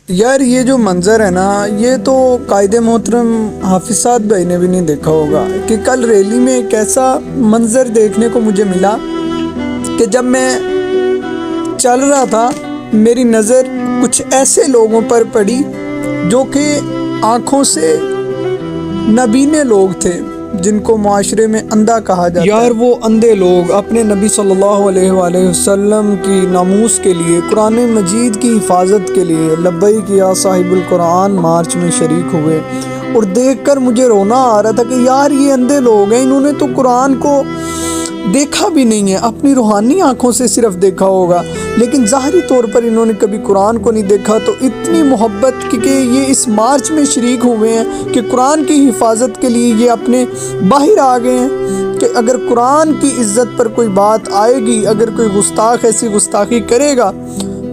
یار یہ جو منظر ہے نا، یہ تو قائد محترم حافظ سعد بھائی نے بھی نہیں دیکھا ہوگا کہ کل ریلی میں ایک ایسا منظر دیکھنے کو مجھے ملا کہ جب میں چل رہا تھا میری نظر کچھ ایسے لوگوں پر پڑی جو کہ آنکھوں سے نابینے لوگ تھے، جن کو معاشرے میں اندھا کہا جاتا ہے۔ یار وہ اندھے لوگ اپنے نبی صلی اللہ علیہ وآلہ وسلم کی ناموس کے لیے، قرآن مجید کی حفاظت کے لیے لبیک یا صاحب القرآن مارچ میں شریک ہوئے، اور دیکھ کر مجھے رونا آ رہا تھا کہ یار یہ اندھے لوگ ہیں، انہوں نے تو قرآن کو دیکھا بھی نہیں ہے، اپنی روحانی آنکھوں سے صرف دیکھا ہوگا، لیکن ظاہری طور پر انہوں نے کبھی قرآن کو نہیں دیکھا۔ تو اتنی محبت کہ یہ اس مارچ میں شریک ہوئے ہیں کہ قرآن کی حفاظت کے لیے یہ اپنے باہر آ گئے ہیں کہ اگر قرآن کی عزت پر کوئی بات آئے گی، اگر کوئی گستاخ ایسی گستاخی کرے گا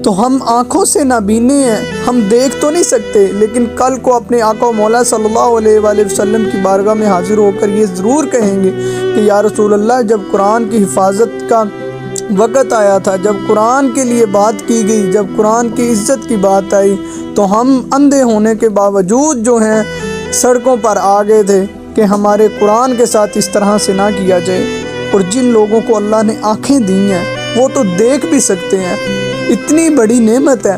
تو ہم آنکھوں سے نابینے ہیں، ہم دیکھ تو نہیں سکتے، لیکن کل کو اپنے آقا و مولا صلی اللہ علیہ وآلہ وسلم کی بارگاہ میں حاضر ہو کر یہ ضرور کہیں گے کہ یا رسول اللہ، جب قرآن کی حفاظت کا وقت آیا تھا، جب قرآن کے لیے بات کی گئی، جب قرآن کی عزت کی بات آئی، تو ہم اندھے ہونے کے باوجود جو ہیں سڑکوں پر آ گئے تھے کہ ہمارے قرآن کے ساتھ اس طرح سے نہ کیا جائے۔ اور جن لوگوں کو اللہ نے آنکھیں دی ہیں وہ تو دیکھ بھی سکتے ہیں، اتنی بڑی نعمت ہے،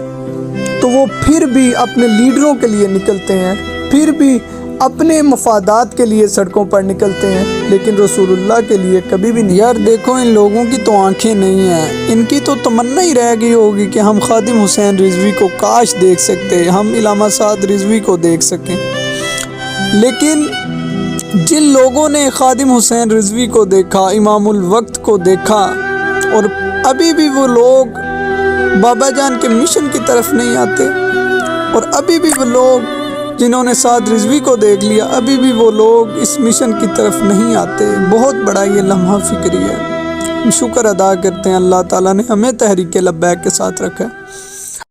تو وہ پھر بھی اپنے لیڈروں کے لیے نکلتے ہیں، پھر بھی اپنے مفادات کے لیے سڑکوں پر نکلتے ہیں، لیکن رسول اللہ کے لیے کبھی بھی نہیں۔ یار دیکھو ان لوگوں کی تو آنکھیں نہیں ہیں، ان کی تو تمنا ہی رہ گئی ہوگی کہ ہم خادم حسین رضوی کو کاش دیکھ سکتے، ہم علامہ سعد رضوی کو دیکھ سکیں، لیکن جن لوگوں نے خادم حسین رضوی کو دیکھا، امام الوقت کو دیکھا، اور ابھی بھی وہ لوگ بابا جان کے مشن کی طرف نہیں آتے، اور ابھی بھی وہ لوگ جنہوں نے سعد رضوی کو دیکھ لیا، ابھی بھی وہ لوگ اس مشن کی طرف نہیں آتے، بہت بڑا یہ لمحہ فکری ہے۔ شکر ادا کرتے ہیں اللہ تعالیٰ نے ہمیں تحریک لبیک کے ساتھ رکھا ہے۔